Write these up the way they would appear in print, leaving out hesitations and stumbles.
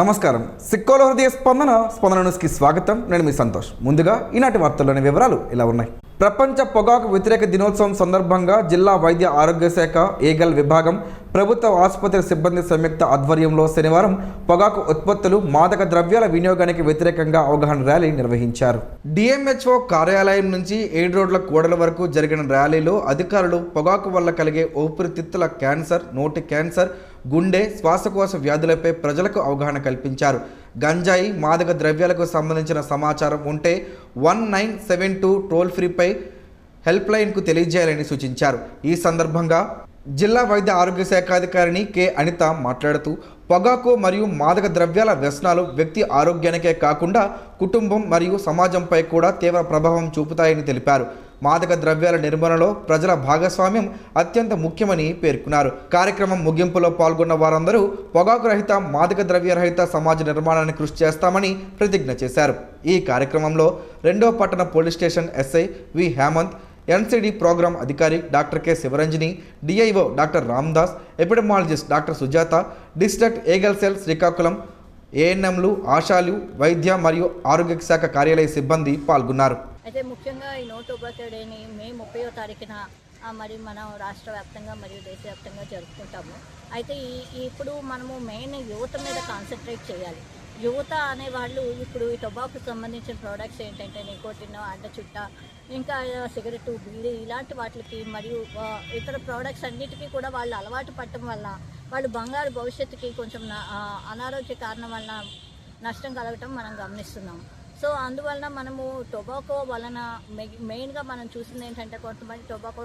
నమస్కారం. సిక్కోలో హృదయ స్పందన న్యూస్కి స్వాగతం. నేను మీ సంతోష్. ముందుగా ఈనాటి వార్తల్లోని వివరాలు ఇలా ఉన్నాయి. ప్రపంచ పొగాకు వ్యతిరేక దినోత్సవం సందర్భంగా జిల్లా వైద్య ఆరోగ్య శాఖ ఏగల్ విభాగం ప్రభుత్వ ఆసుపత్రి సిబ్బంది సంయుక్త ఆధ్వర్యంలో శనివారం పొగాకు ఉత్పత్తులు మాదక ద్రవ్యాల వినియోగానికి వ్యతిరేకంగా అవగాహన ర్యాలీ నిర్వహించారు. డిఎంహెచ్ఓ కార్యాలయం నుంచి 7 రోడ్ల కూడల వరకు జరిగిన ర్యాలీలో అధికారులు పొగాకు వల్ల కలిగే ఊపిరితిత్తుల క్యాన్సర్, నోటి క్యాన్సర్, గుండె, శ్వాసకోశ వ్యాధులపై ప్రజలకు అవగాహన కల్పించారు. గంజాయి, మాదక ద్రవ్యాలకు సంబంధించిన సమాచారం ఉంటే 1972 టోల్ ఫ్రీపై హెల్ప్ లైన్కు తెలియజేయాలని సూచించారు. ఈ సందర్భంగా జిల్లా వైద్య ఆరోగ్య శాఖ అధికారిని కె అనిత మాట్లాడుతూ పొగాకు మరియు మాదక ద్రవ్యాల వ్యసనాలు వ్యక్తి ఆరోగ్యానికే కాకుండా కుటుంబం మరియు సమాజంపై కూడా తీవ్ర ప్రభావం చూపుతాయని తెలిపారు. మాదక ద్రవ్యాల నిర్మూలనలో ప్రజల భాగస్వామ్యం అత్యంత ముఖ్యమని పేర్కొన్నారు. కార్యక్రమం ముగింపులో పాల్గొన్న వారందరూ పొగాకు రహిత, మాదక ద్రవ్య రహిత సమాజ నిర్మాణానికి కృషి చేస్తామని ప్రతిజ్ఞ చేశారు. ఈ కార్యక్రమంలో 2వ పట్టణ police station SI V Hemanth, NCD programme అధికారి doctor K Sivaranjani, DIO doctor Ramdas, epidemiologist doctor Sujatha, district ఏగల్ సెల్ శ్రీకాకుళం ఏఎన్ఎంలు, ఆశాలు, వైద్య మరియు ఆరోగ్య శాఖ కార్యాలయ సిబ్బంది పాల్గొన్నారు. అయితే ముఖ్యంగా ఈ నో టొబాకో డేని మే 30వ తారీఖున మరి మనం రాష్ట్ర వ్యాప్తంగా మరియు దేశవ్యాప్తంగా జరుపుకుంటాము. అయితే ఇప్పుడు మనము మెయిన్ యువత మీద కాన్సన్ట్రేట్ చేయాలి. యువత అనేవాళ్ళు ఇప్పుడు ఈ టొబాకోకి సంబంధించిన ప్రోడక్ట్స్ ఏంటంటే నికోటిన్, అడ్డచుట్ట, ఇంకా సిగరెట్, బీడీ ఇలాంటి వాటికి మరియు ఇతర ప్రోడక్ట్స్ అన్నిటికీ కూడా వాళ్ళు అలవాటు పడటం వల్ల వాళ్ళు బంగారు భవిష్యత్తుకి కొంచెం అనారోగ్య కారణం వలన నష్టం కలగటం మనం గమనిస్తున్నాం. సో అందువలన మనము టొబాకో వలన మెయిన్గా మనం చూసింది ఏంటంటే కొంతమంది టొబాకో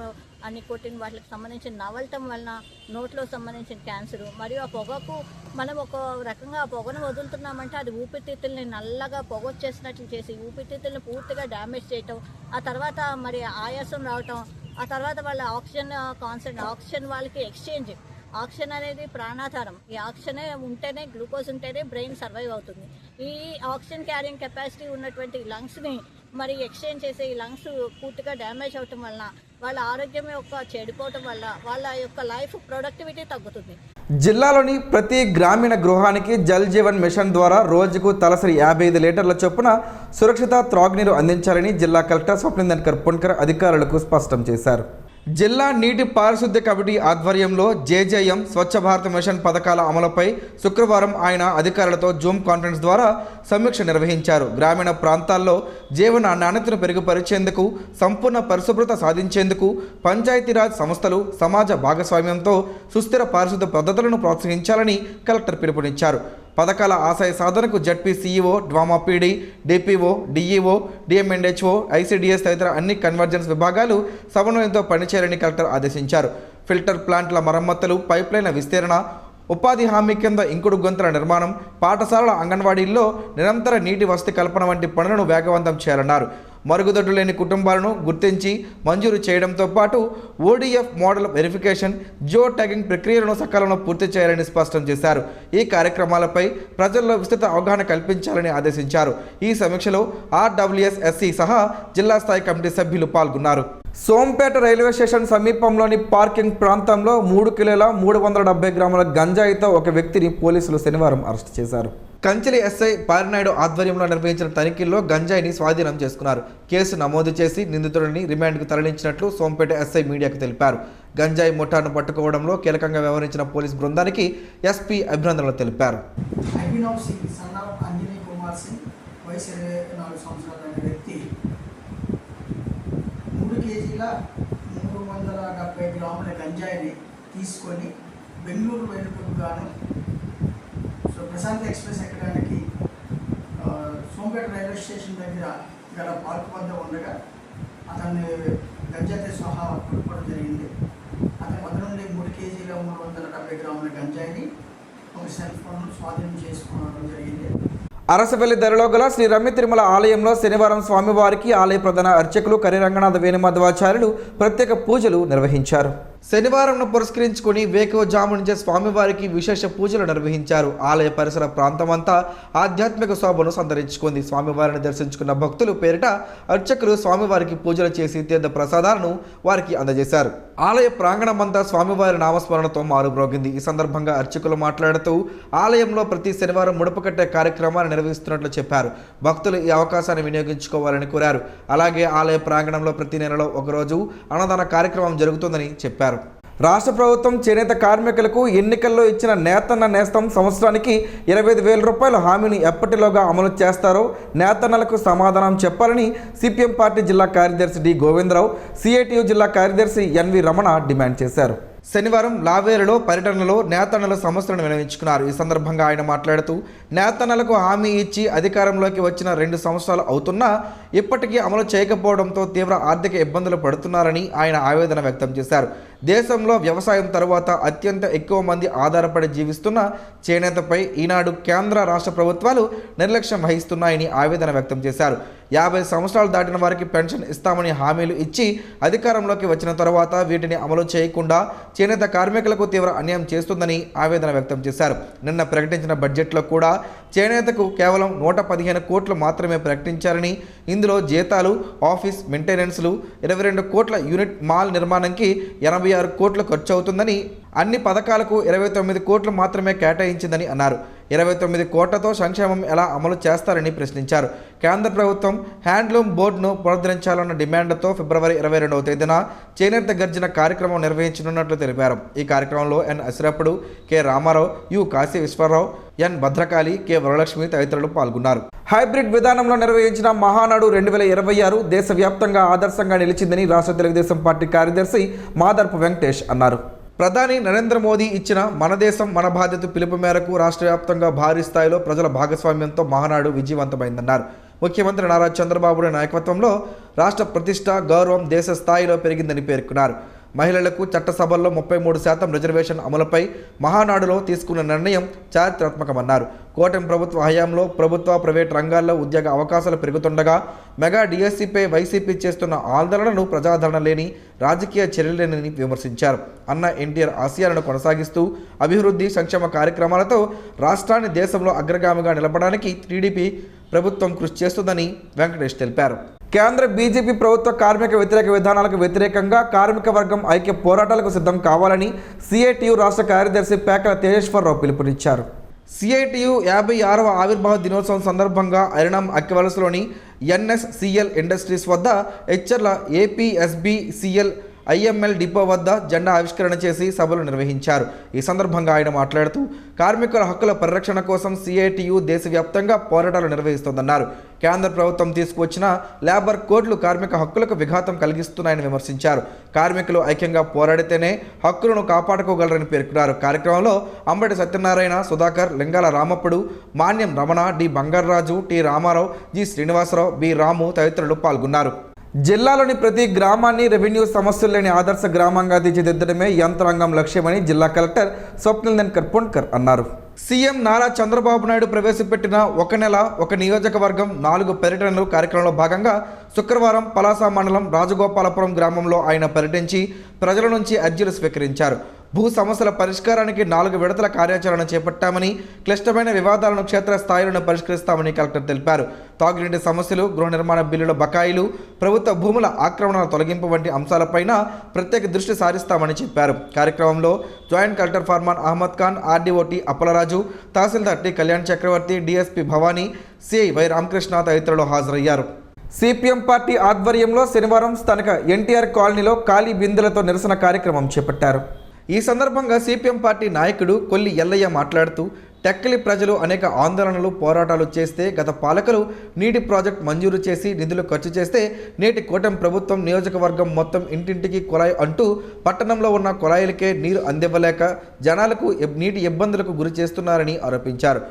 నికోటిన్ వాటికి సంబంధించిన నవలటం వలన నోట్లో సంబంధించిన క్యాన్సరు, మరియు ఆ పొగకు మనం ఒక రకంగా ఆ పొగను వదులుతున్నామంటే అది ఊపిరితిత్తుల్ని నల్లగా పొగ వచ్చేసినట్లు చేసి ఊపిరితిత్తుల్ని పూర్తిగా డ్యామేజ్ చేయటం, ఆ తర్వాత మరి ఆయాసం రావటం, ఆ తర్వాత వాళ్ళ ఆక్సిజన్ వాళ్ళకి ఎక్స్చేంజ్. ఆక్సిజన్ అనేది ప్రాణాధారం. ఈ ఆక్సిజనే ఉంటేనే, గ్లూకోజ్ ఉంటేనే బ్రెయిన్ సర్వైవ్ అవుతుంది. ఈ ఆక్సిజన్ క్యారింగ్ కెపాసిటీ ఉన్నటువంటి లంగ్స్ని మరి ఎక్స్చేంజ్ చేసే ఈ లంగ్స్ పూర్తిగా డ్యామేజ్ అవటం వలన వాళ్ళ ఆరోగ్యం చెడిపోవటం వల్ల వాళ్ళ యొక్క లైఫ్ ప్రొడక్టివిటీ తగ్గుతుంది. జిల్లాలోని ప్రతి గ్రామీణ గృహానికి జల్ జీవన్ మిషన్ ద్వారా రోజుకు తలసరి 55 లీటర్ల చొప్పున సురక్షిత త్రాగునీరు అందించాలని జిల్లా కలెక్టర్ స్వప్నిందర్ పున్కర్ అధికారులకు స్పష్టం చేశారు. జిల్లా నీటి పారిశుద్ధ్య కమిటీ ఆధ్వర్యంలో జేజేఎం స్వచ్ఛ భారత్ మిషన్ పథకాల అమలుపై శుక్రవారం ఆయన అధికారులతో జూమ్ కాన్ఫరెన్స్ ద్వారా సమీక్ష నిర్వహించారు. గ్రామీణ ప్రాంతాల్లో జీవన నాణ్యతను మెరుగుపరిచేందుకు, సంపూర్ణ పరిశుభ్రత సాధించేందుకు పంచాయతీరాజ్ సంస్థలు సమాజ భాగస్వామ్యంతో సుస్థిర పారిశుద్ధ్య పద్ధతులను ప్రోత్సహించాలని కలెక్టర్ పిలుపునిచ్చారు. పథకాల ఆశయ సాధనకు ZP CEO, DWMA PD, DPO, DEO, DM and HO, ICDS తదితర అన్ని కన్వర్జెన్స్ విభాగాలు సమన్వయంతో పనిచేయాలని కలెక్టర్ ఆదేశించారు. ఫిల్టర్ ప్లాంట్ల మరమ్మతులు, పైప్లైన్ల విస్తరణ, ఉపాధి హామీ కింద ఇంకుడు గొంతుల నిర్మాణం, పాఠశాలల, అంగన్వాడీల్లో నిరంతర నీటి వసతి కల్పన వంటి పనులను వేగవంతం చేయాలన్నారు. మరుగుదొడ్డు లేని కుటుంబాలను గుర్తించి మంజూరు చేయడంతో పాటు ODF model verification, geo tagging ప్రక్రియలను సకాలంలో పూర్తి చేయాలని స్పష్టం చేశారు. ఈ కార్యక్రమాలపై ప్రజల్లో విస్తృత అవగాహన కల్పించాలని ఆదేశించారు. ఈ సమీక్షలో ఆర్డబ్ల్యూఎస్ఎస్సి సహా జిల్లా స్థాయి కమిటీ సభ్యులు పాల్గొన్నారు. సోంపేట రైల్వే స్టేషన్ సమీపంలోని పార్కింగ్ ప్రాంతంలో 3 కిలోల 370 గ్రాముల గంజాయితో ఒక వ్యక్తిని పోలీసులు శనివారం అరెస్ట్ చేశారు. కంచిలి ఎస్ఐ పారినాయుడు ఆధ్వర్యంలో నిర్వహించిన తనిఖీల్లో గంజాయిని స్వాధీనం చేసుకున్నారు. కేసు నమోదు చేసి నిందితుడిని రిమాండ్కు తరలించినట్లు సోంపేట ఎస్ఐ మీడియాకు తెలిపారు. గంజాయి ముఠాను పట్టుకోవడంలో కీలకంగా వ్యవహరించిన పోలీస్ బృందానికి ఎస్పీ అభినందనలు తెలిపారు. 3 కేజీల 370 గ్రాముల గంజాయిని తీసుకొని బెంగళూరు వెళ్ళుటకు గాను ప్రశాంత్ ఎక్స్ప్రెస్ ఎక్కడానికి సోంపేట రైల్వే స్టేషన్ దగ్గర గల పార్క్ వద్ద ఉండగా అతన్ని గంజాయితో సహా పట్టుకోవడం జరిగింది. అతని వద్ద నుండి 3 కేజీల 370 గ్రాముల గంజాయిని ఒక సెల్ ఫోన్ స్వాధీనం చేసుకోవడం జరిగింది. అరసవెల్లి ధరలో గల శ్రీ రమ్య తిరుమల ఆలయంలో శనివారం స్వామివారికి ఆలయ ప్రధాన అర్చకులు కరిరంగనాథ వేణుమాధవాచార్యులు ప్రత్యేక పూజలు నిర్వహించారు. శనివారంను పురస్కరించుకుని వేకువజాము నుంచే స్వామివారికి విశేష పూజలు నిర్వహించారు. ఆలయ పరిసర ప్రాంతమంతా ఆధ్యాత్మిక శోభను సంతరించుకుంది. స్వామివారిని దర్శించుకున్న భక్తులు పేరిట అర్చకులు స్వామివారికి పూజలు చేసి తీర్థ ప్రసాదాలను వారికి అందజేశారు. ఆలయ ప్రాంగణమంతా స్వామివారి నామస్మరణతో మారుమ్రోగింది. ఈ సందర్భంగా అర్చకులు మాట్లాడుతూ ఆలయంలో ప్రతి శనివారం ముడుపు కట్టే కార్యక్రమాన్ని నిర్వహిస్తున్నట్లు చెప్పారు. భక్తులు ఈ అవకాశాన్ని వినియోగించుకోవాలని కోరారు. అలాగే ఆలయ ప్రాంగణంలో ప్రతి నెలలో ఒకరోజు అన్నదాన కార్యక్రమం జరుగుతుందని చెప్పారు. రాష్ట్ర ప్రభుత్వం చేనేత కార్మికులకు ఎన్నికల్లో ఇచ్చిన నేతన్న నేస్తం సంవత్సరానికి 25,000 రూపాయల హామీని ఎప్పటిలోగా అమలు చేస్తారో నేతన్నలకు సమాధానం చెప్పాలని సిపిఎం పార్టీ జిల్లా కార్యదర్శి డి గోవిందరావు, సిఐటియు జిల్లా కార్యదర్శి ఎన్వి రమణ డిమాండ్ చేశారు. శనివారం లావేరులో పర్యటనలో నేతన్నల సమస్యలను వినవించుకున్నారు. ఈ సందర్భంగా ఆయన మాట్లాడుతూ నేతన్నలకు హామీ ఇచ్చి అధికారంలోకి వచ్చిన 2 సంవత్సరాలు అవుతున్నా ఇప్పటికీ అమలు చేయకపోవడంతో తీవ్ర ఆర్థిక ఇబ్బందులు పడుతున్నారని ఆయన ఆవేదన వ్యక్తం చేశారు. దేశంలో వ్యవసాయం తరువాత అత్యంత ఎక్కువ మంది ఆధారపడి జీవిస్తున్న చేనేతపై ఈనాడు కేంద్ర రాష్ట్ర ప్రభుత్వాలు నిర్లక్ష్యం వహిస్తున్నాయని ఆవేదన వ్యక్తం చేశారు. 50 సంవత్సరాలు దాటిన వారికి పెన్షన్ ఇస్తామని హామీలు ఇచ్చి అధికారంలోకి వచ్చిన తర్వాత వీటిని అమలు చేయకుండా చేనేత కార్మికులకు తీవ్ర అన్యాయం చేస్తుందని ఆవేదన వ్యక్తం చేశారు. నిన్న ప్రకటించిన బడ్జెట్లో కూడా చేనేతకు కేవలం 115 కోట్లు మాత్రమే ప్రకటించారని, ఇందులో జీతాలు, ఆఫీస్ మెయింటెనెన్స్లు 22 కోట్ల యూనిట్ మాల్ నిర్మాణంకి 86 కోట్లు ఖర్చు అవుతుందని, అన్ని పథకాలకు 29 కోట్లు మాత్రమే కేటాయించిందని అన్నారు. 29 కోట్లతో సంక్షేమం ఎలా అమలు చేస్తారని ప్రశ్నించారు. కేంద్ర ప్రభుత్వం హ్యాండ్లూమ్ బోర్డును పునరుద్ధరించాలన్న డిమాండ్తో ఫిబ్రవరి 22వ తేదీన చేనేత గర్జన కార్యక్రమం నిర్వహించనున్నట్లు తెలిపారు. ఈ కార్యక్రమంలో N Asirappudu, K Ramarao, U Kasi Viswararao, N Bhadrakali, K Varalakshmi తదితరులు పాల్గొన్నారు. హైబ్రిడ్ విధానంలో నిర్వహించిన మహానాడు 2026 దేశవ్యాప్తంగా ఆదర్శంగా నిలిచిందని రాష్ట్ర తెలుగుదేశం పార్టీ కార్యదర్శి మాదర్పు వెంకటేష్ అన్నారు. ప్రధాని నరేంద్ర మోదీ ఇచ్చిన మన దేశం మన బాధ్యత పిలుపు మేరకు రాష్ట్ర వ్యాప్తంగా భారీ స్థాయిలో ప్రజల భాగస్వామ్యంతో మహానాడు విజయవంతమైందన్నారు. ముఖ్యమంత్రి నారా చంద్రబాబు నాయకత్వంలో రాష్ట్ర ప్రతిష్ట, గౌరవం దేశ స్థాయిలో పెరిగిందని పేర్కొన్నారు. మహిళలకు చట్టసభల్లో 33% రిజర్వేషన్ అమలుపై మహానాడులో తీసుకున్న నిర్ణయం చారిత్రాత్మకమన్నారు. కూటమి ప్రభుత్వ హయాంలో ప్రభుత్వ, ప్రైవేట్ రంగాల్లో ఉద్యోగ అవకాశాలు పెరుగుతుండగా మెగా డిఎస్సిపై వైసీపీ చేస్తున్న ఆందోళనలు ప్రజాదరణ లేని రాజకీయ చర్యలేనని విమర్శించారు. అన్న ఎన్టీఆర్ ఆశయాలను కొనసాగిస్తూ అభివృద్ధి, సంక్షేమ కార్యక్రమాలతో రాష్ట్రాన్ని దేశంలో అగ్రగామిగా నిలపడానికి టీడీపీ ప్రభుత్వం కృషి చేస్తుందని వెంకటేష్ తెలిపారు. కేంద్ర బీజేపీ ప్రభుత్వ కార్మిక వ్యతిరేక విధానాలకు వ్యతిరేకంగా కార్మిక వర్గం ఐక్య పోరాటాలకు సిద్ధం కావాలని సిఐటియు రాష్ట్ర కార్యదర్శి పేకల తేజేశ్వరరావు పిలుపునిచ్చారు. సిఐటియు 56వ ఆవిర్భావ దినోత్సవం సందర్భంగా అరినాం అక్కివలసలోని ఎన్ఎస్సిఎల్ ఇండస్ట్రీస్ వద్ద హెచ్చర్ల ఏపీఎస్బిసిఎల్ ఐఎంఎల్ డిపో వద్ద జెండా ఆవిష్కరణ చేసి సభలు నిర్వహించారు. ఈ సందర్భంగా ఆయన మాట్లాడుతూ కార్మికుల హక్కుల పరిరక్షణ కోసం సిఐటియు దేశవ్యాప్తంగా పోరాటాలు నిర్వహిస్తోందన్నారు. కేంద్ర ప్రభుత్వం తీసుకువచ్చిన లేబర్ కోడ్లు కార్మిక హక్కులకు విఘాతం కలిగిస్తున్నాయని విమర్శించారు. కార్మికులు ఐక్యంగా పోరాడితేనే హక్కులను కాపాడుకోగలరని పేర్కొన్నారు. కార్యక్రమంలో Ambati Satyanarayana, Sudhakar, Lingala Ramappudu, Manyam Ramana, D Bangararaju, T Ramarao, G Srinivasarao, B Ramu తదితరులు పాల్గొన్నారు. జిల్లాలోని ప్రతి గ్రామాన్ని రెవెన్యూ సమస్యలు లేని ఆదర్శ గ్రామంగా తీర్చిదిద్దడమే యంత్రాంగం లక్ష్యమని జిల్లా కలెక్టర్ స్వప్నిల్ పుణ్కర్ అన్నారు. సీఎం నారా చంద్రబాబు నాయుడు ప్రవేశపెట్టిన 1 నెల 1 నియోజకవర్గం 4 పర్యటనలు కార్యక్రమంలో భాగంగా శుక్రవారం పలాస మండలం రాజగోపాలపురం గ్రామంలో ఆయన పర్యటించి ప్రజల నుంచి అర్జీలు స్వీకరించారు. భూ సమస్యల పరిష్కారానికి 4 విడతల కార్యాచరణ చేపట్టామని, క్లిష్టమైన వివాదాలను క్షేత్రస్థాయిలోనే పరిష్కరిస్తామని కలెక్టర్ తెలిపారు. తాగునీటి సమస్యలు, గృహ నిర్మాణ బిల్లుల బకాయిలు, ప్రభుత్వ భూముల ఆక్రమణల తొలగింపు వంటి అంశాలపైన ప్రత్యేక దృష్టి సారిస్తామని చెప్పారు. కార్యక్రమంలో joint collector Farman Ahmed Khan, RDO T Appalaraju, tahsildar T Kalyan Chakravarthi, DSP Bhavani, CI Y Ramakrishna తదితరులు హాజరయ్యారు. సిపిఎం పార్టీ ఆధ్వర్యంలో శనివారం స్థానిక ఎన్టీఆర్ కాలనీలో ఖాళీ బిందెలతో నిరసన కార్యక్రమం చేపట్టారు. ఈ సందర్భంగా సిపిఎం పార్టీ నాయకుడు కొల్లి ఎల్లయ్య మాట్లాడుతూ టెక్కలి ప్రజలు అనేక ఆందోళనలు, పోరాటాలు చేస్తే గత పాలకులు నీటి ప్రాజెక్ట్ మంజూరు చేసి నిధులు ఖర్చు చేస్తే నేటి కూటమి ప్రభుత్వం నియోజకవర్గం మొత్తం ఇంటింటికి కుళాయి అంటూ పట్టణంలో ఉన్న కుళాయిలకే నీరు అందివ్వలేక జనాలకు నీటి ఇబ్బందులకు గురి చేస్తున్నారని ఆరోపించారు.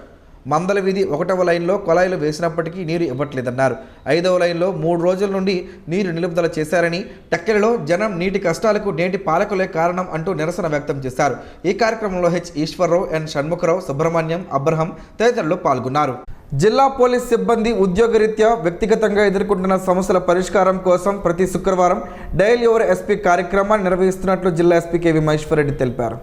మందల వీధి 1వ లైన్లో కొలాయిలు వేసినప్పటికీ నీరు ఇవ్వట్లేదన్నారు. 5వ లైన్లో 3 రోజుల నుండి నీరు నిలుపుదల చేశారని, టెక్కెలలో జనం నీటి కష్టాలకు నేటి పాలకులే కారణం అంటూ నిరసన వ్యక్తం చేశారు. ఈ కార్యక్రమంలో హెచ్ ఈశ్వరరావు, ఎన్ షణ్ముఖరావు, సుబ్రహ్మణ్యం, అబ్రహం తదితరులు పాల్గొన్నారు. జిల్లా పోలీస్ సిబ్బంది ఉద్యోగరీత్యా వ్యక్తిగతంగా ఎదుర్కొంటున్న సమస్యల పరిష్కారం కోసం ప్రతి శుక్రవారం డయల్ యువర్ ఎస్పీ కార్యక్రమాన్ని నిర్వహిస్తున్నట్లు జిల్లా ఎస్పీ కేవి మహేశ్వర్ రెడ్డి తెలిపారు.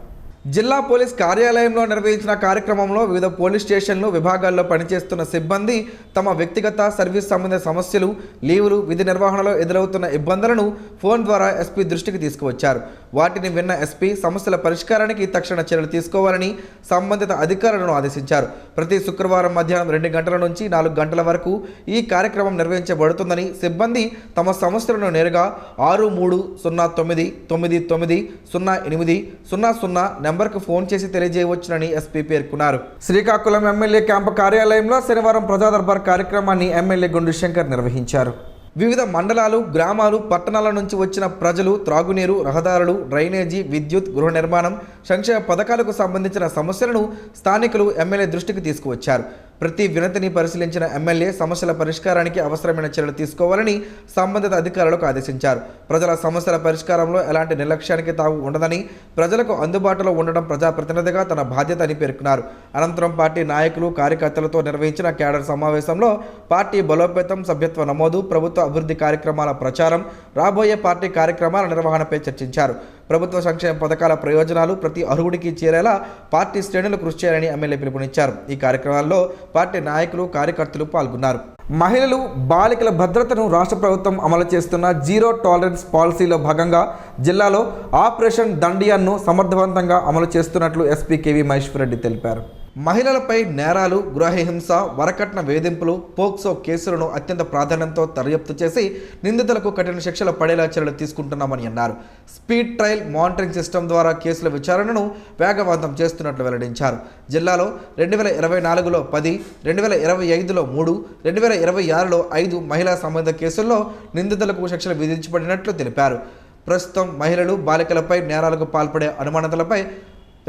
జిల్లా పోలీస్ కార్యాలయంలో నిర్వహించిన కార్యక్రమంలో వివిధ పోలీస్ స్టేషన్లు విభాగాల్లో పనిచేస్తున్న సిబ్బంది తమ వ్యక్తిగత సర్వీస్ సంబంధిత సమస్యలు, లీవులు, విధి నిర్వహణలో ఎదురవుతున్న ఇబ్బందులను ఫోన్ ద్వారా ఎస్పీ దృష్టికి తీసుకువచ్చారు. వాటిని విన్న ఎస్పీ సమస్యల పరిష్కారానికి తక్షణ చర్యలు తీసుకోవాలని సంబంధిత అధికారులను ఆదేశించారు. ప్రతి శుక్రవారం మధ్యాహ్నం 2 గంటల నుంచి 4 గంటల వరకు ఈ కార్యక్రమం నిర్వహించబడుతుందని, సిబ్బంది తమ సమస్యలను నేరుగా 6339990800 నంబర్కు ఫోన్ చేసి తెలియజేయవచ్చునని ఎస్పీ పేర్కొన్నారు. శ్రీకాకుళం ఎమ్మెల్యే క్యాంపు కార్యాలయంలో శనివారం ప్రజా దర్బార్ కార్యక్రమాన్ని ఎమ్మెల్యే గుండు శంకర్ నిర్వహించారు. వివిధ మండలాలు, గ్రామాలు, పట్టణాల నుంచి వచ్చిన ప్రజలు త్రాగునీరు, రహదారులు, డ్రైనేజీ, విద్యుత్, గృహ నిర్మాణం, సంక్షేమ పథకాలకు సంబంధించిన సమస్యలను స్థానికులు ఎమ్మెల్యే దృష్టికి తీసుకువచ్చారు. ప్రతి వినతిని పరిశీలించిన ఎమ్మెల్యే సమస్యల పరిష్కారానికి అవసరమైన చర్యలు తీసుకోవాలని సంబంధిత అధికారులకు ఆదేశించారు. ప్రజల సమస్యల పరిష్కారంలో ఎలాంటి నిర్లక్ష్యానికి తావు ఉండదని, ప్రజలకు అందుబాటులో ఉండడం ప్రజాప్రతినిధిగా తన బాధ్యత అని పేర్కొన్నారు. అనంతరం పార్టీ నాయకులు, కార్యకర్తలతో నిర్వహించిన క్యాడర్ సమావేశంలో పార్టీ బలోపేతం, సభ్యత్వ నమోదు, ప్రభుత్వ అభివృద్ధి కార్యక్రమాల ప్రచారం, రాబోయే పార్టీ కార్యక్రమాల నిర్వహణపై చర్చించారు. ప్రభుత్వ సంక్షేమ పథకాల ప్రయోజనాలు ప్రతి అర్హుడికి చేరేలా పార్టీ శ్రేణులు కృషి చేయాలని ఎమ్మెల్యే పిలుపునిచ్చారు. ఈ కార్యక్రమాల్లో పార్టీ నాయకులు, కార్యకర్తలు పాల్గొన్నారు. మహిళలు, బాలికల భద్రతను రాష్ట్ర ప్రభుత్వం అమలు చేస్తున్న జీరో టాలరెన్స్ పాలసీలో భాగంగా జిల్లాలో ఆపరేషన్ దండియాన్ను సమర్థవంతంగా అమలు చేస్తున్నట్లు ఎస్పీ కేవి మహేశ్వర్ రెడ్డి తెలిపారు. మహిళలపై నేరాలు, గృహహింస, వరకట్న వేధింపులు, పోక్సో కేసులను అత్యంత ప్రాధాన్యంతో దర్యాప్తు చేసి నిందితులకు కఠిన శిక్షలు పడేలా చర్యలు తీసుకుంటున్నామని అన్నారు. స్పీడ్ ట్రయల్ మానిటరింగ్ సిస్టమ్ ద్వారా కేసుల విచారణను వేగవంతం చేస్తున్నట్లు వెల్లడించారు. జిల్లాలో 2024లో 10, 2025లో 3, 2026లో 5 మహిళా సంబంధిత కేసుల్లో నిందితులకు శిక్షలు విధించబడినట్లు తెలిపారు. ప్రస్తుతం మహిళలు, బాలికలపై నేరాలకు పాల్పడే అనుమానితులపై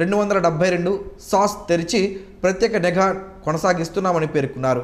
272 సాస్ తెరిచి ప్రత్యేక నిఘా కొనసాగిస్తున్నామని పేర్కొన్నారు.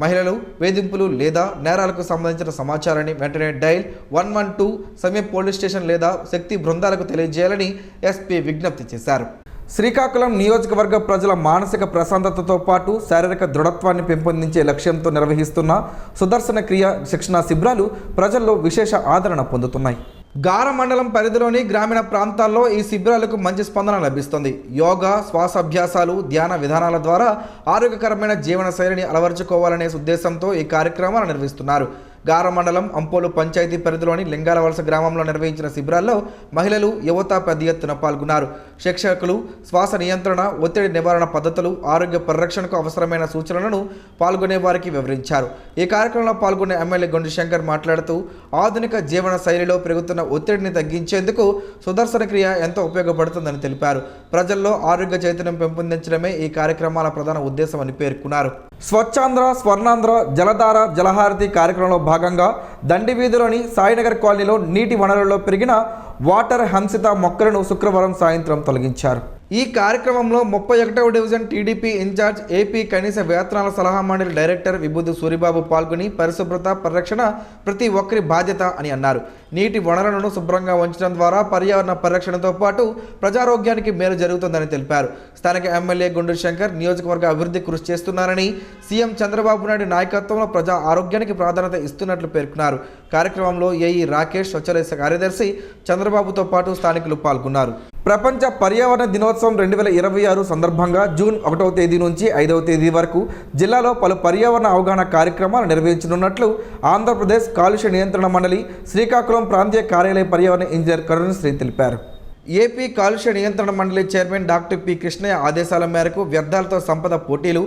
మహిళలు, వేధింపులు లేదా నేరాలకు సంబంధించిన సమాచారాన్ని వెంటనే డయల్ 112 సమీప పోలీస్ స్టేషన్ లేదా శక్తి బృందాలకు తెలియజేయాలని ఎస్పీ విజ్ఞప్తి చేశారు. శ్రీకాకుళం నియోజకవర్గ ప్రజల మానసిక ప్రశాంతతతో పాటు శారీరక దృఢత్వాన్ని పెంపొందించే లక్ష్యంతో నిర్వహిస్తున్న సుదర్శన క్రియ శిక్షణా శిబిరాలు ప్రజల్లో విశేష ఆదరణ పొందుతున్నాయి. గార మండలం పరిధిలోని గ్రామీణ ప్రాంతాల్లో ఈ శిబిరాలకు మంచి స్పందన లభిస్తుంది. యోగా, శ్వాసాభ్యాసాలు, ధ్యాన విధానాల ద్వారా ఆరోగ్యకరమైన జీవన శైలిని అలవర్చుకోవాలనే ఉద్దేశంతో ఈ కార్యక్రమాలు నిర్వహిస్తున్నారు. గార మండలం అంపోలు పంచాయతీ పరిధిలోని లింగాలవలస గ్రామంలో నిర్వహించిన శిబిరాల్లో మహిళలు, యువత పెద్ద ఎత్తున పాల్గొన్నారు. శిక్షకులు శ్వాస నియంత్రణ, ఒత్తిడి నివారణ పద్ధతులు, ఆరోగ్య పరిరక్షణకు అవసరమైన సూచనలను పాల్గొనే వారికి వివరించారు. ఈ కార్యక్రమంలో పాల్గొన్న ఎమ్మెల్యే గుండు శంకర్ మాట్లాడుతూ ఆధునిక జీవన శైలిలో పెరుగుతున్న ఒత్తిడిని తగ్గించేందుకు సుదర్శన క్రియ ఎంతో ఉపయోగపడుతుందని తెలిపారు. ప్రజల్లో ఆరోగ్య చైతన్యం పెంపొందించడమే ఈ కార్యక్రమాల ప్రధాన ఉద్దేశమని పేర్కొన్నారు. స్వచ్ఛాంధ్ర, స్వర్ణాంధ్ర, జలధార, జలహారతి కార్యక్రమంలో భాగంగా దండి వీధిలోని సాయినగర్ కాలనీలో నీటి వనరుల్లో పెరిగిన వాటర్ హంసిత మొక్కలను శుక్రవారం సాయంత్రం తొలగించారు. ఈ కార్యక్రమంలో 31వ డివిజన్ టీడీపీ ఇన్ఛార్జ్, ఏపీ కనీస వేతనాల సలహా మండలి డైరెక్టర్ విభూతి సూరిబాబు పాల్గొని పరిశుభ్రత, పరిరక్షణ ప్రతి ఒక్కరి బాధ్యత అని అన్నారు. నీటి వనరులను శుభ్రంగా ఉంచడం ద్వారా పర్యావరణ పరిరక్షణతో పాటు ప్రజారోగ్యానికి మేలు జరుగుతుందని తెలిపారు. స్థానిక ఎమ్మెల్యే గుండు శంకర్ నియోజకవర్గ అభివృద్ధి కృషి చేస్తున్నారని, సీఎం చంద్రబాబు నాయుడు నాయకత్వంలో ప్రజా ఆరోగ్యానికి ప్రాధాన్యత ఇస్తున్నట్లు పేర్కొన్నారు. కార్యక్రమంలో ఏఈ రాకేష్, స్వచ్ఛలేశ కార్యదర్శి చంద్రబాబుతో పాటు స్థానికులు పాల్గొన్నారు. ప్రపంచ పర్యావరణ దినోత్సవం 2026 సందర్భంగా జూన్ 1వ తేదీ నుంచి 5వ తేదీ వరకు జిల్లాలో పలు పర్యావరణ అవగాహన కార్యక్రమాలు నిర్వహించనున్నట్లు ఆంధ్రప్రదేశ్ కాలుష్య నియంత్రణ మండలి శ్రీకాకుళం ప్రాంతీయ కార్యాలయ పర్యావరణ ఇంజనీర్ కరుణశ్రీ తెలిపారు. ఏపీ కాలుష్య నియంత్రణ మండలి చైర్మన్ డాక్టర్ పి కృష్ణయ్య ఆదేశాల మేరకు వ్యర్థాలతో సంపద పోటీలు,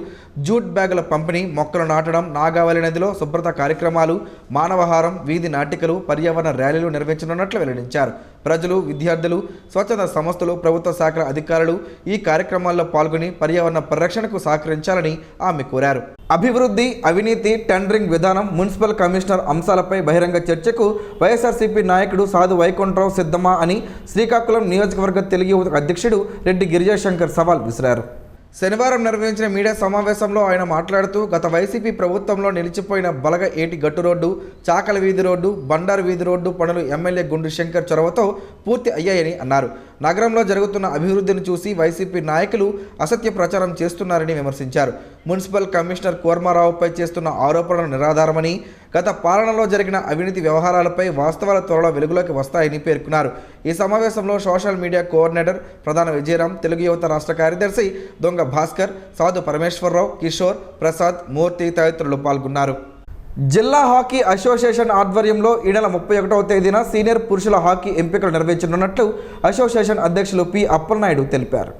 జూట్ బ్యాగుల పంపిణీ, మొక్కలు నాటడం, నాగావళి నదిలో శుభ్రత కార్యక్రమాలు, మానవహారం, వీధి నాటికలు, పర్యావరణ ర్యాలీలు నిర్వహించనున్నట్లు వెల్లడించారు. ప్రజలు, విద్యార్థులు, స్వచ్ఛంద సంస్థలు, ప్రభుత్వ శాఖల అధికారులు ఈ కార్యక్రమాల్లో పాల్గొని పర్యావరణ పరిరక్షణకు సహకరించాలని ఆమె కోరారు. అభివృద్ధి, అవినీతి, టెండరింగ్ విధానం, మున్సిపల్ కమిషనర్ అంశాలపై బహిరంగ చర్చకు వైఎస్ఆర్సీపీ నాయకుడు సాధు వైకుంఠరావు సిద్ధమా అని శ్రీకాకుళం నియోజకవర్గ తెలుగు యువత అధ్యక్షుడు రెడ్డి గిరిజాశంకర్ సవాల్ విసిరారు. శనివారం నిర్వహించిన మీడియా సమావేశంలో ఆయన మాట్లాడుతూ గత వైసీపీ ప్రభుత్వంలో నిలిచిపోయిన బలగ ఏటి గట్టు రోడ్డు, చాకల వీధి రోడ్డు, బండారు వీధి రోడ్డు పనులు ఎమ్మెల్యే గుండు శంకర్ చొరవతో పూర్తి అయ్యాయని అన్నారు. నగరంలో జరుగుతున్న అభివృద్ధిని చూసి వైసీపీ నాయకులు అసత్య ప్రచారం చేస్తున్నారని విమర్శించారు. మున్సిపల్ కమిషనర్ కూర్మారావుపై చేస్తున్న ఆరోపణలు నిరాధారమని, గత పాలనలో జరిగిన అవినీతి వ్యవహారాలపై వాస్తవాల త్వరలో వెలుగులోకి వస్తాయని పేర్కొన్నారు. ఈ సమావేశంలో సోషల్ మీడియా కోఆర్డినేటర్ ప్రధాన విజయరాం, తెలుగు యువత రాష్ట్ర కార్యదర్శి దొంగ భాస్కర్, సాధు పరమేశ్వరరావు, కిషోర్, ప్రసాద్, మూర్తి తదితరులు పాల్గొన్నారు. జిల్లా హాకీ అసోసియేషన్ ఆధ్వర్యంలో ఈ నెల 31వ తేదీన సీనియర్ పురుషుల హాకీ ఎంపికలు నిర్వహించనున్నట్లు అసోసియేషన్ అధ్యక్షులు పి అప్పలనాయుడు తెలిపారు.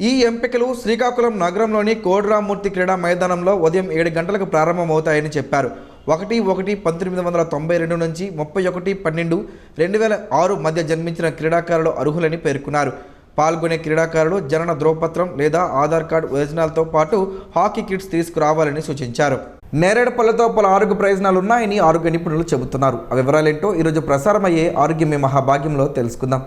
ఈ ఎంపికలు శ్రీకాకుళం నగరంలోని కోడిరామ్మూర్తి క్రీడా మైదానంలో ఉదయం 7 గంటలకు ప్రారంభమవుతాయని చెప్పారు. 1/1/1992 నుంచి 31/12/2006 మధ్య జన్మించిన క్రీడాకారులు అర్హులని పేర్కొన్నారు. పాల్గొనే క్రీడాకారులు జనన ధ్రువపత్రం లేదా ఆధార్ కార్డు ఒరిజినల్తో పాటు హాకీ కిట్స్ తీసుకురావాలని సూచించారు. నేరేడుపల్లెతో పలు ఆరోగ్య ప్రయోజనాలు ఉన్నాయని ఆరోగ్య నిపుణులు చెబుతున్నారు. ఆ వివరాలేంటో ఈరోజు ప్రసారమయ్యే ఆరోగ్యమే మహాభాగ్యంలో తెలుసుకుందాం.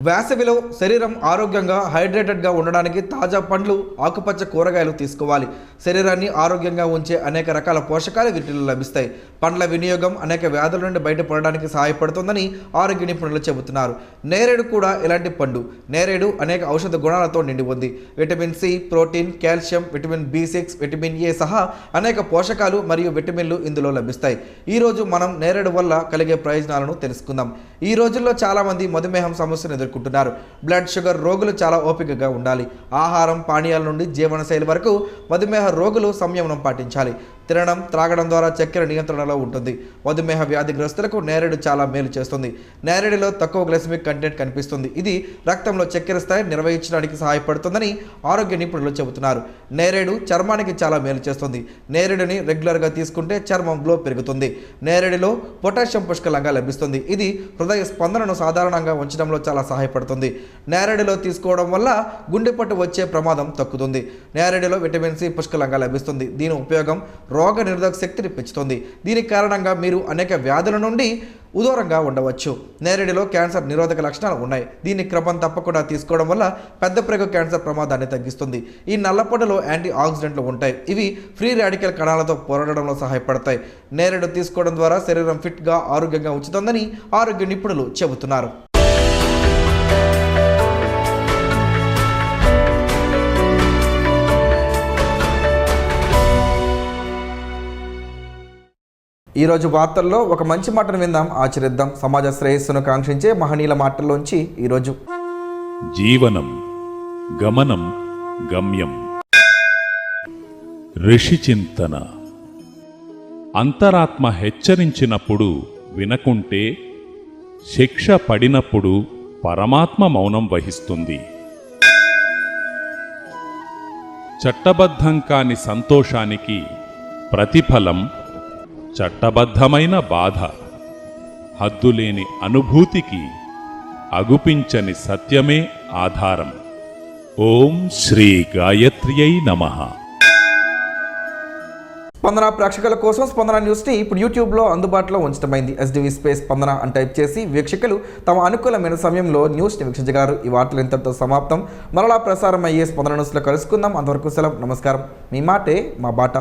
వేసవిలో శరీరం ఆరోగ్యంగా హైడ్రేటెడ్గా ఉండడానికి తాజా పండ్లు, ఆకుపచ్చ కూరగాయలు తీసుకోవాలి. శరీరాన్ని ఆరోగ్యంగా ఉంచే అనేక రకాల పోషకాలు వీటిలో లభిస్తాయి. పండ్ల వినియోగం అనేక వ్యాధుల నుండి బయటపడడానికి సహాయపడుతుందని ఆరోగ్య నిపుణులు చెబుతున్నారు. నేరేడు కూడా ఇలాంటి పండు. నేరేడు అనేక ఔషధ గుణాలతో నిండి ఉంది. Vitamin C, protein, calcium, vitamin B6, vitamin A సహా అనేక పోషకాలు మరియు విటమిన్లు ఇందులో లభిస్తాయి. ఈరోజు మనం నేరేడు వల్ల కలిగే ప్రయోజనాలను తెలుసుకుందాం. ఈ రోజుల్లో చాలామంది మధుమేహం సమస్యను ఎదుర్కొంటున్నారు. బ్లడ్ షుగర్ రోగులు చాలా ఓపికగా ఉండాలి. ఆహారం, పానీయాల నుండి జీవనశైలి వరకు మధుమేహ రోగులు సంయమనం పాటించాలి. తినడం, త్రాగడం ద్వారా చక్కెర నియంత్రణలో ఉంటుంది. మధుమేహ వ్యాధిగ్రస్తులకు నేరేడు చాలా మేలు చేస్తుంది. నేరేడులో తక్కువ గ్లైసెమిక్ కంటెంట్ కనిపిస్తుంది. ఇది రక్తంలో చక్కెర స్థాయి నిర్వహించడానికి సహాయపడుతుందని ఆరోగ్య నిపుణులు చెబుతున్నారు. నేరేడు చర్మానికి చాలా మేలు చేస్తుంది. నేరేడుని రెగ్యులర్గా తీసుకుంటే చర్మం గ్లో పెరుగుతుంది. నేరేడులో పొటాషియం పుష్కలంగా లభిస్తుంది. ఇది హృదయ స్పందనను సాధారణంగా ఉంచడంలో చాలా సహాయపడుతుంది. నేరేడులో తీసుకోవడం వల్ల గుండెపట్టు వచ్చే ప్రమాదం తగ్గుతుంది. నేరేడులో విటమిన్ సి పుష్కలంగా లభిస్తుంది. దీని ఉపయోగం రోగ నిరోధక శక్తిని పెంచుతుంది. దీని కారణంగా మీరు అనేక వ్యాధుల నుండి దూరంగా ఉండవచ్చు. నేరేడులో క్యాన్సర్ నిరోధక లక్షణాలు ఉన్నాయి. దీన్ని క్రమం తప్పకుండా తీసుకోవడం వల్ల పెద్ద ప్రేగు క్యాన్సర్ ప్రమాదాన్ని తగ్గిస్తుంది. ఈ నల్లపొడలో యాంటీ ఆక్సిడెంట్లు ఉంటాయి. ఇవి ఫ్రీ రాడికల్ కణాలతో పోరాడడంలో సహాయపడతాయి. నేరేడు తీసుకోవడం ద్వారా శరీరం ఫిట్గా, ఆరోగ్యంగా ఉంచుతుందని ఆరోగ్య నిపుణులు చెబుతున్నారు. ఈరోజు వార్తల్లో ఒక మంచి మాటను విందాం, ఆచరిద్దాం. సమాజ శ్రేయస్సును కాంక్షించే మహనీయుల మాటల్లోంచి ఈరోజు: జీవనం గమనం గమ్యం. ఋషి చింతన. అంతరాత్మ హెచ్చరించినప్పుడు వినకుంటే, శిక్ష పడినప్పుడు పరమాత్మ మౌనం వహిస్తుంది. చట్టబద్ధం కాని సంతోషానికి ప్రతిఫలం చట్టబద్ధమైన బాధ. హద్దులేని అనుభూతికి అగుపించని సత్యమే ఆధారం. ఓం శ్రీ గాయత్ర్యై నమః. స్పందన ప్రేక్షకుల కోసం స్పందన న్యూస్ని ఇప్పుడు యూట్యూబ్లో అందుబాటులో ఉంచడమైంది. SDV స్పేస్ స్పందన అని టైప్ చేసి వీక్షకులు తమ అనుకూలమైన సమయంలో న్యూస్ని వీక్షించగలరు. ఈ వార్తలు ఇంతటితో సమాప్తం. మరలా ప్రసారం అయ్యే స్పందన న్యూస్లో కలుసుకుందాం. అంతవరకు సెలవు. నమస్కారం. మీ మాటే మా బాట.